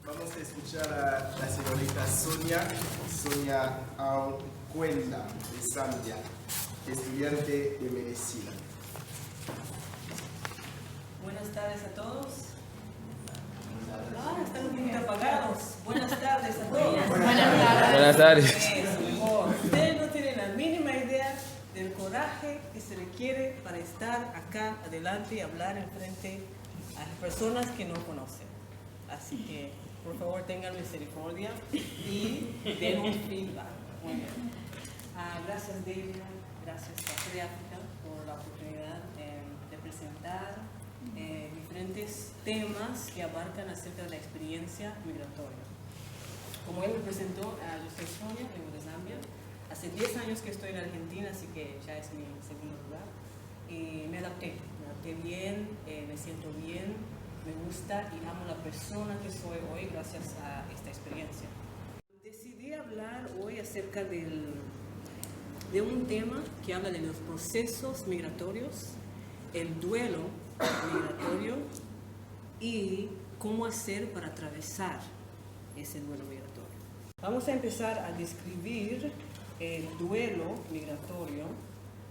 Vamos a escuchar a la señorita Sonia Ancuenda, de Zambia, estudiante de medicina. Buenas tardes a todos. Están un poquito apagados. Buenas tardes a todos. Buenas tardes. Ustedes no tienen la mínima idea del coraje que se requiere para estar acá adelante y hablar en frente a las personas que no conocen. Así que, por favor, tengan misericordia y den un feedback. Muy bien. Gracias, Delia. Gracias, Café de África, por la oportunidad de presentar diferentes temas que abarcan acerca de la experiencia migratoria. Como él me presentó, yo soy Sonia, vengo de Zambia. Hace 10 años que estoy en Argentina, así que ya es mi segundo lugar. Y me adapté bien, me siento bien, me gusta y amo la persona que soy hoy gracias a esta experiencia. Decidí hablar hoy acerca de un tema que habla de los procesos migratorios, el duelo migratorio y cómo hacer para atravesar ese duelo migratorio. Vamos a empezar a describir el duelo migratorio.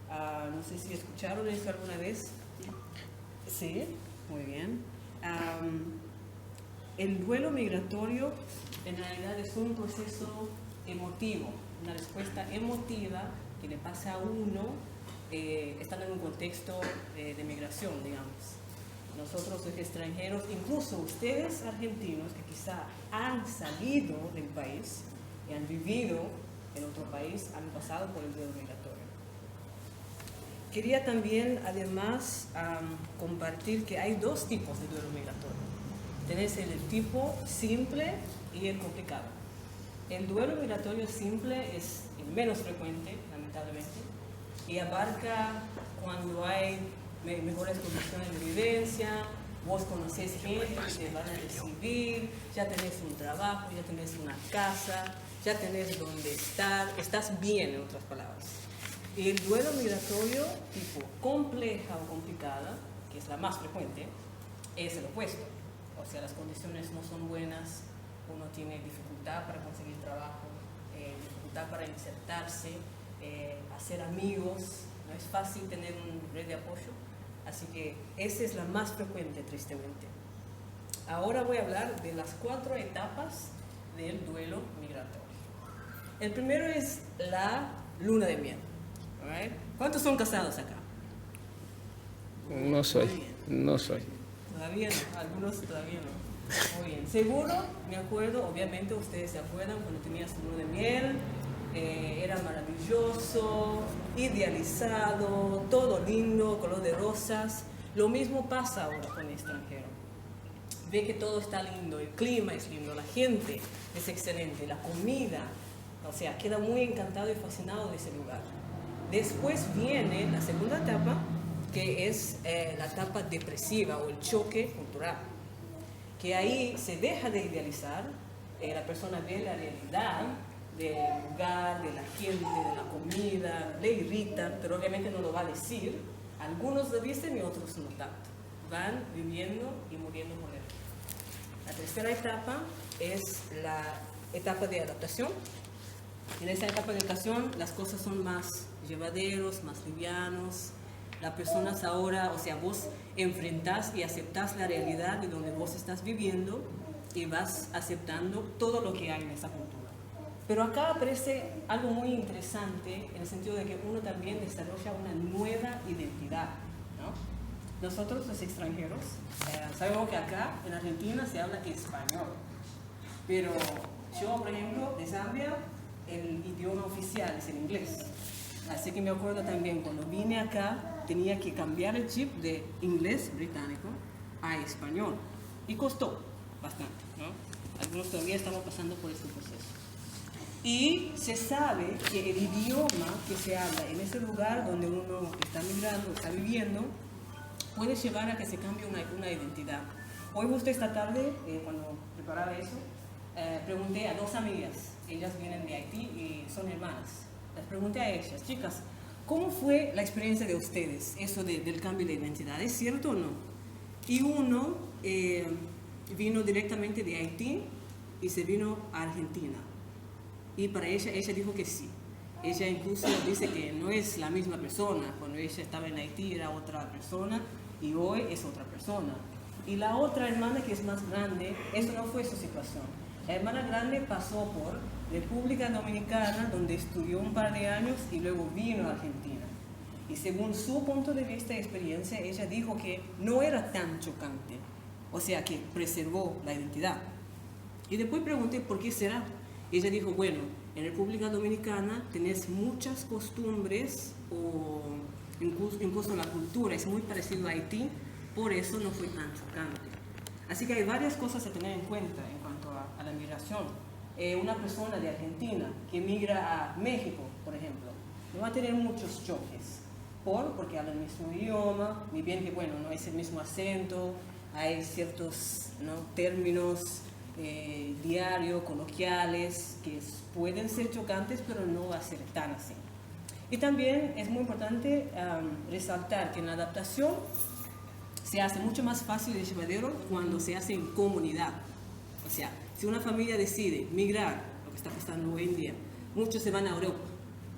No sé si escucharon esto alguna vez. Sí, muy bien. El duelo migratorio en realidad es un proceso emotivo, una respuesta emotiva que le pasa a uno estando en un contexto de migración, digamos. Nosotros los extranjeros, incluso ustedes argentinos que quizá han salido del país y han vivido en otro país, han pasado por el duelo migratorio. Quería también, además, compartir que hay dos tipos de duelo migratorio. Tenés el tipo simple y el complicado. El duelo migratorio simple es el menos frecuente, lamentablemente, y abarca cuando hay mejores condiciones de vivencia, vos conocés gente que te van a recibir, ya tenés un trabajo, ya tenés una casa, ya tenés dónde estar, estás bien, en otras palabras. Y el duelo migratorio tipo compleja o complicada, que es la más frecuente, es el opuesto. O sea, las condiciones no son buenas, uno tiene dificultad para conseguir trabajo, dificultad para insertarse, hacer amigos, no es fácil tener una red de apoyo, así que esa es la más frecuente, tristemente. Ahora voy a hablar de las 4 etapas del duelo migratorio. El primero es la luna de miel. Right? ¿Cuántos son casados acá? No soy. Todavía no, algunos todavía no. Muy bien, seguro, me acuerdo, obviamente ustedes se acuerdan cuando tenías tu luna de miel, era maravilloso, idealizado, todo lindo, color de rosas. Lo mismo pasa ahora con el extranjero. Ve que todo está lindo, el clima es lindo, la gente es excelente, la comida, o sea, queda muy encantado y fascinado de ese lugar. Después viene la segunda etapa, que es la etapa depresiva o el choque cultural, que ahí se deja de idealizar, la persona ve la realidad del lugar, de la gente, de la comida, le irritan, pero obviamente no lo va a decir. Algunos lo dicen y otros no tanto. Van viviendo y muriendo por él. La tercera etapa es la etapa de adaptación. En esa etapa de adaptación las cosas son más llevaderos, más livianos. Las personas ahora, o sea, vos enfrentás y aceptás la realidad de donde vos estás viviendo y vas aceptando todo lo que hay en esa cultura. Pero acá aparece algo muy interesante en el sentido de que uno también desarrolla una nueva identidad, ¿no? Nosotros los extranjeros sabemos que acá en Argentina se habla español, pero yo, por ejemplo, de Zambia, el idioma oficial es el inglés. Así que me acuerdo también, cuando vine acá, tenía que cambiar el chip de inglés británico a español. Y costó bastante, ¿no? Algunos todavía estamos pasando por este proceso. Y se sabe que el idioma que se habla en ese lugar donde uno está migrando, está viviendo, puede llevar a que se cambie una identidad. Hoy justo esta tarde, cuando preparaba eso, pregunté a 2 amigas, ellas vienen de Haití y son hermanas. Les pregunté a ellas, chicas, ¿cómo fue la experiencia de ustedes, eso del cambio de identidad? ¿Es cierto o no? Y uno vino directamente de Haití y se vino a Argentina. Y para ella dijo que sí. Ella incluso dice que no es la misma persona. Cuando ella estaba en Haití era otra persona y hoy es otra persona. Y la otra hermana, que es más grande, eso no fue su situación. La hermana grande pasó por República Dominicana, donde estudió un par de años y luego vino a Argentina. Y según su punto de vista y experiencia, ella dijo que no era tan chocante, o sea, que preservó la identidad. Y después pregunté por qué será. Ella dijo, bueno, en República Dominicana tenés muchas costumbres o incluso la cultura es muy parecido a Haití, por eso no fue tan chocante. Así que hay varias cosas a tener en cuenta en cuanto a la migración. Una persona de Argentina que migra a México, por ejemplo, no va a tener muchos choques, porque hablan el mismo idioma, ni bien que, bueno, no es el mismo acento, hay ciertos, ¿no?, términos diarios, coloquiales, que pueden ser chocantes, pero no va a ser tan así. Y también es muy importante resaltar que en la adaptación se hace mucho más fácil y llevadero cuando se hace en comunidad. O sea, si una familia decide migrar, lo que está pasando hoy en día, muchos se van a Europa.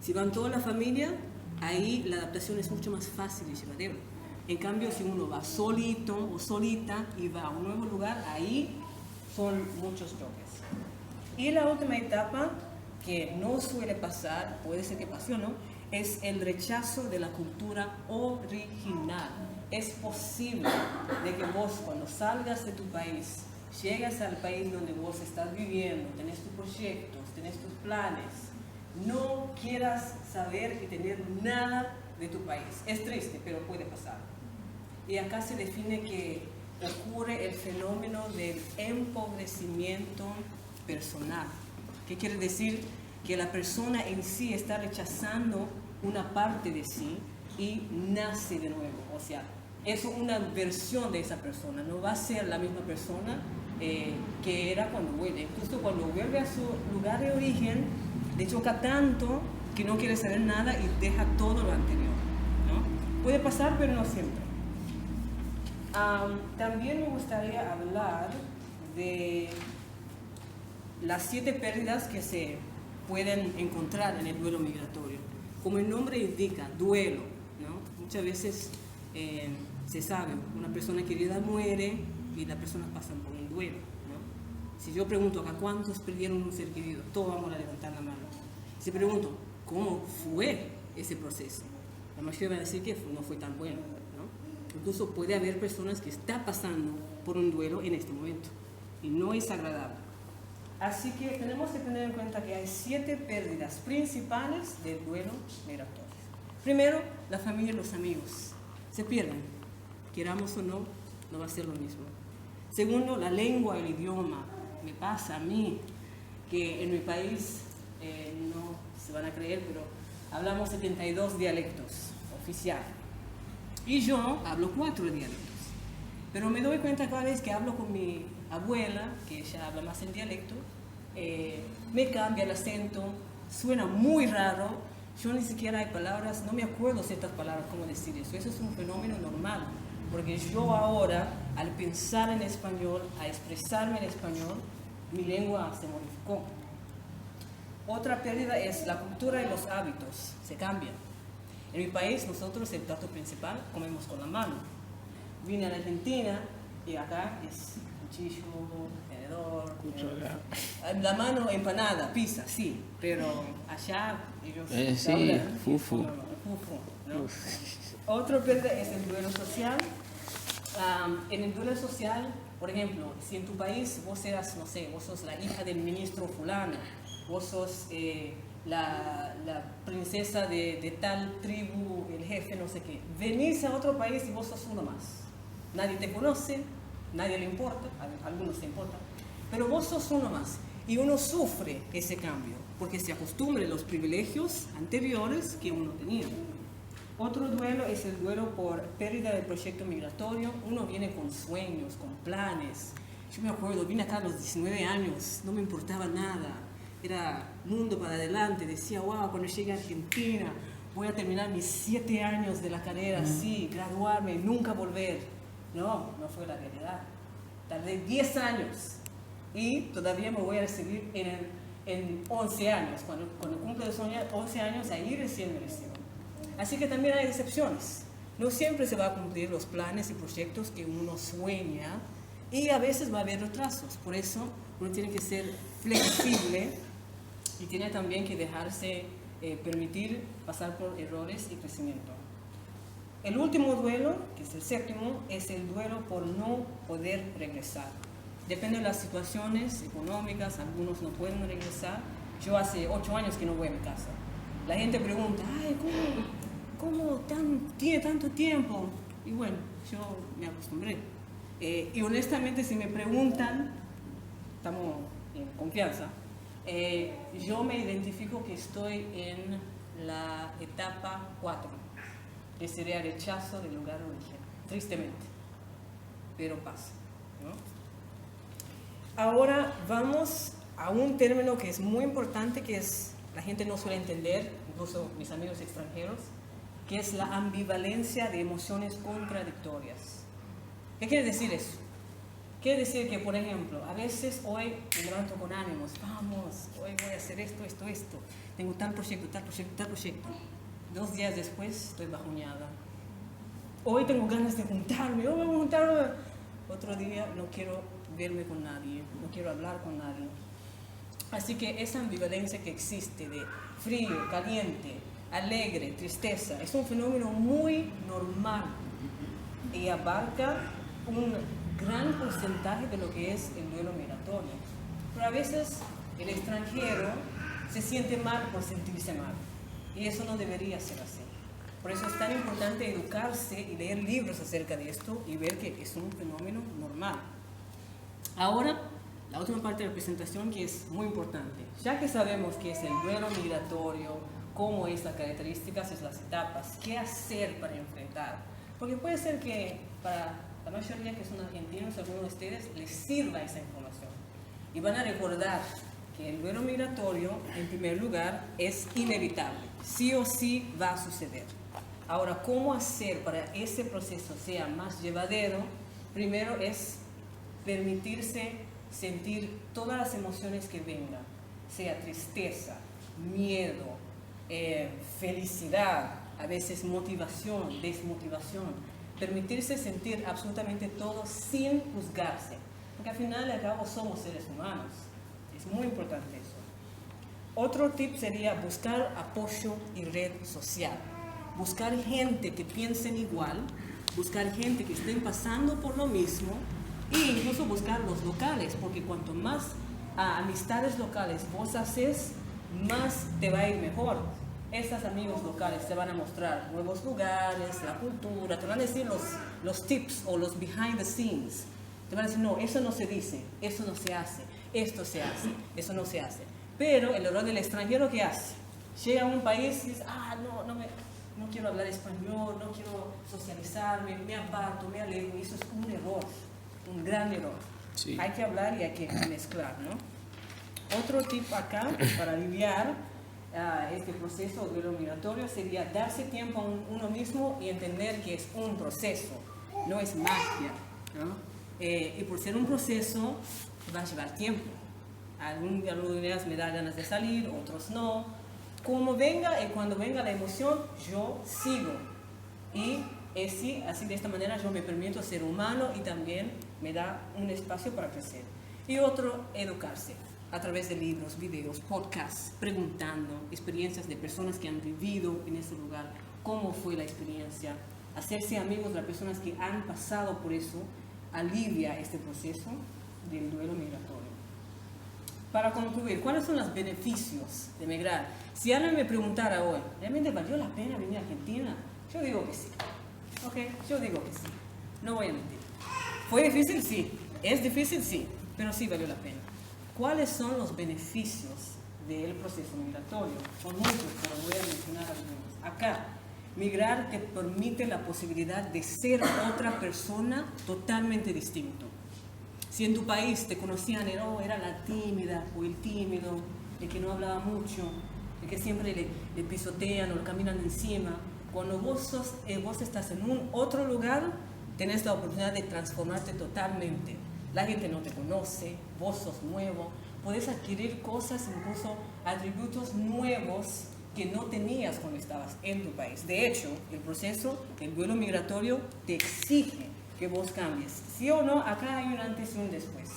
Si van toda la familia, ahí la adaptación es mucho más fácil y llevadero. En cambio, si uno va solito o solita y va a un nuevo lugar, ahí son muchos choques. Y la última etapa, que no suele pasar, puede ser que pase o no, es el rechazo de la cultura original. Es posible de que vos, cuando salgas de tu país, llegas al país donde vos estás viviendo, tenés tus proyectos, tenés tus planes, no quieras saber y tener nada de tu país. Es triste, pero puede pasar. Y acá se define que ocurre el fenómeno del empobrecimiento personal. ¿Qué quiere decir? Que la persona en sí está rechazando una parte de sí y nace de nuevo. O sea, es una versión de esa persona, no va a ser la misma persona que era cuando vuelve. Incluso cuando vuelve a su lugar de origen, le choca tanto que no quiere saber nada y deja todo lo anterior, ¿no? Puede pasar, pero no siempre. También me gustaría hablar de las 7 pérdidas que se pueden encontrar en el duelo migratorio. Como el nombre indica, duelo, ¿no? Muchas veces se sabe, una persona querida muere y las personas pasan por un duelo, ¿no? Si yo pregunto acá, ¿cuántos perdieron un ser querido? Todos vamos a levantar la mano. Si pregunto, ¿cómo fue ese proceso? La mayoría va a decir que no fue tan bueno, ¿no? Incluso puede haber personas que están pasando por un duelo en este momento y no es agradable. Así que tenemos que tener en cuenta que hay 7 pérdidas principales del duelo migratorio. Primero, la familia y los amigos se pierden. Queramos o no, no va a ser lo mismo. Segundo, la lengua y el idioma. Me pasa a mí que en mi país, no se van a creer, pero hablamos 72 dialectos oficiales. Y yo hablo 4 dialectos. Pero me doy cuenta cada vez que hablo con mi abuela, que ella habla más el dialecto, me cambia el acento, suena muy raro. Yo ni siquiera hay palabras, no me acuerdo ciertas palabras, cómo decir eso. Eso es un fenómeno normal, porque yo ahora, al pensar en español, a expresarme en español, mi lengua se modificó. Otra pérdida es la cultura y los hábitos, se cambian. En mi país, nosotros el plato principal comemos con la mano. Vine a la Argentina y acá es cuchillo, tenedor, la mano empanada, pizza, sí, pero allá ellos sí, fufu. ¿no? Otro pérdida es el duelo social. En el duelo social, por ejemplo, si en tu país vos eras, no sé, vos sos la hija del ministro fulano, vos sos la princesa de tal tribu, el jefe, no sé qué, venís a otro país y vos sos uno más. Nadie te conoce, nadie le importa, a algunos te importa, pero vos sos uno más. Y uno sufre ese cambio, porque se acostumbra a los privilegios anteriores que uno tenía. Otro duelo es el duelo por pérdida del proyecto migratorio. Uno viene con sueños, con planes. Yo me acuerdo, vine acá a los 19 años, no me importaba nada. Era mundo para adelante, decía, wow, cuando llegue a Argentina voy a terminar mis 7 años de la carrera así, graduarme y nunca volver. No, no fue la realidad. tardé 10 años y todavía me voy a recibir en 11 años. Cuando cumplo los 11 años, ahí recién me recibo. Así que también hay excepciones. No siempre se va a cumplir los planes y proyectos que uno sueña y a veces va a haber retrasos. Por eso uno tiene que ser flexible y tiene también que dejarse permitir pasar por errores y crecimiento. El último duelo, que es el séptimo, es el duelo por no poder regresar. Depende de las situaciones económicas, algunos no pueden regresar. Yo hace 8 años que no voy a mi casa. La gente pregunta, ay, ¿cómo tiene tanto tiempo? Y bueno, yo me acostumbré. Y honestamente, si me preguntan, estamos en confianza, yo me identifico que estoy en la etapa 4, que sería el rechazo del lugar de origen, tristemente, pero pasa, ¿no? Ahora vamos a un término que es muy importante, que la gente no suele entender, incluso mis amigos extranjeros, que es la ambivalencia de emociones contradictorias. ¿Qué quiere decir eso? Quiere decir que, por ejemplo, a veces hoy me levanto con ánimos, vamos, hoy voy a hacer esto, tengo tal proyecto. 2 días después estoy bajoneada. Hoy tengo ganas de juntarme, vamos a juntarme. Otro día no quiero verme con nadie, no quiero hablar con nadie. Así que esa ambivalencia que existe de frío, caliente, alegre, tristeza, es un fenómeno muy normal y abarca un gran porcentaje de lo que es el duelo migratorio. Pero a veces el extranjero se siente mal por sentirse mal y eso no debería ser así. Por eso es tan importante educarse y leer libros acerca de esto y ver que es un fenómeno normal. Ahora, la última parte de la presentación, que es muy importante. Ya que sabemos qué es el duelo migratorio, cómo es las características, es las etapas, qué hacer para enfrentar. Porque puede ser que para la mayoría que son argentinos, algunos de ustedes, les sirva esa información. Y van a recordar que el duelo migratorio, en primer lugar, es inevitable. Sí o sí va a suceder. Ahora, ¿cómo hacer para que ese proceso sea más llevadero? Primero es permitirse sentir todas las emociones que vengan, sea tristeza, miedo, felicidad, a veces motivación, desmotivación. Permitirse sentir absolutamente todo sin juzgarse, porque al final y al cabo somos seres humanos. Es muy importante eso. Otro tip sería buscar apoyo y red social. Buscar gente que piensen igual, buscar gente que estén pasando por lo mismo e incluso buscar los locales, porque cuanto más amistades locales vos haces, más te va a ir mejor. Estos amigos locales te van a mostrar nuevos lugares, la cultura, te van a decir los tips o los behind the scenes. Te van a decir, no, eso no se dice, eso no se hace, esto se hace, eso no se hace. Pero el error del extranjero, ¿qué hace? Llega a un país y dice, no quiero hablar español, no quiero socializarme, me aparto, me alejo. Y eso es un error, un gran error. Sí. Hay que hablar y hay que mezclar, ¿no? Otro tip acá para aliviar este proceso de duelo migratorio sería darse tiempo a uno mismo y entender que es un proceso, no es magia, ¿no? Y por ser un proceso va a llevar tiempo. Algunos días me da ganas de salir, otros no. Como venga y cuando venga la emoción, yo sigo. Y así de esta manera yo me permito ser humano y también me da un espacio para crecer. Y otro, educarse a través de libros, videos, podcasts, preguntando experiencias de personas que han vivido en ese lugar, cómo fue la experiencia. Hacerse amigos de las personas que han pasado por eso alivia este proceso del duelo migratorio. Para concluir, ¿cuáles son los beneficios de emigrar? Si alguien me preguntara hoy, ¿realmente valió la pena venir a Argentina? Yo digo que sí. Yo digo que sí. No voy a mentir. ¿Fue difícil? Sí. ¿Es difícil? Sí. Pero sí valió la pena. ¿Cuáles son los beneficios del proceso migratorio? Son muchos, pero voy a mencionar algunos. Acá, migrar te permite la posibilidad de ser otra persona totalmente distinto. Si en tu país te conocían, era la tímida o el tímido, el que no hablaba mucho, el que siempre le pisotean o le caminan encima, cuando vos estás en un otro lugar, tenés la oportunidad de transformarte totalmente. la gente no te conoce, vos sos nuevo, puedes adquirir cosas, incluso atributos nuevos que no tenías cuando estabas en tu país. De hecho, el proceso, el duelo migratorio, te exige que vos cambies. ¿Sí o no? Acá hay un antes y un después.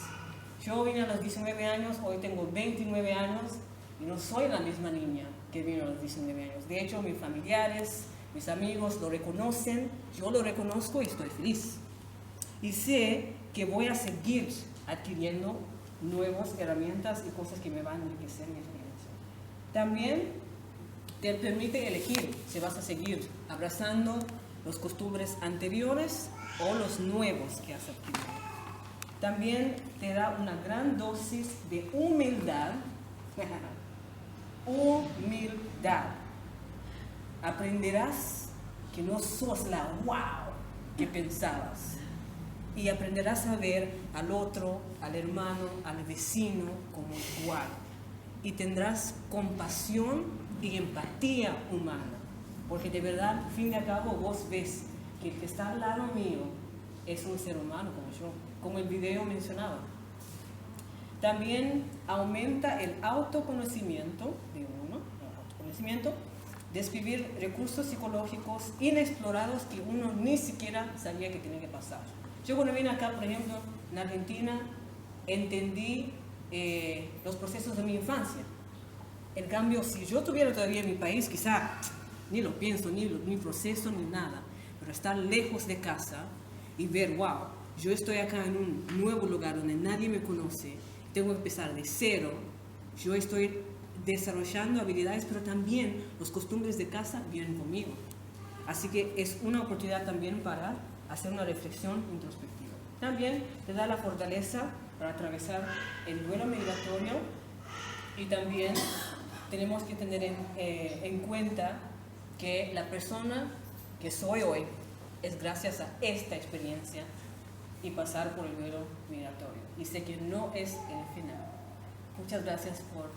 Yo vine a los 19 años, hoy tengo 29 años y no soy la misma niña que vino a los 19 años. De hecho, mis familiares, mis amigos lo reconocen, yo lo reconozco y estoy feliz. Y sé que voy a seguir adquiriendo nuevas herramientas y cosas que me van a enriquecer mi experiencia. También te permite elegir si vas a seguir abrazando los costumbres anteriores o los nuevos que has adquirido. También te da una gran dosis de humildad. Humildad. Aprenderás que no sos la wow que pensabas. Y aprenderás a ver al otro, al hermano, al vecino como igual. Y tendrás compasión y empatía humana. Porque de verdad, al fin y al cabo, vos ves que el que está al lado mío es un ser humano como yo, como el video mencionaba. También aumenta el autoconocimiento de uno, describir recursos psicológicos inexplorados que uno ni siquiera sabía que tenía que pasar. Yo cuando vine acá, por ejemplo, en Argentina, entendí los procesos de mi infancia. En cambio, si yo estuviera todavía en mi país, quizá ni lo pienso, ni proceso, ni nada. Pero estar lejos de casa y ver, wow, yo estoy acá en un nuevo lugar donde nadie me conoce, tengo que empezar de cero, yo estoy desarrollando habilidades, pero también los costumbres de casa vienen conmigo. Así que es una oportunidad también para hacer una reflexión introspectiva. También te da la fortaleza para atravesar el duelo migratorio y también tenemos que tener en cuenta que la persona que soy hoy es gracias a esta experiencia y pasar por el duelo migratorio. Y sé que no es el final. Muchas gracias por...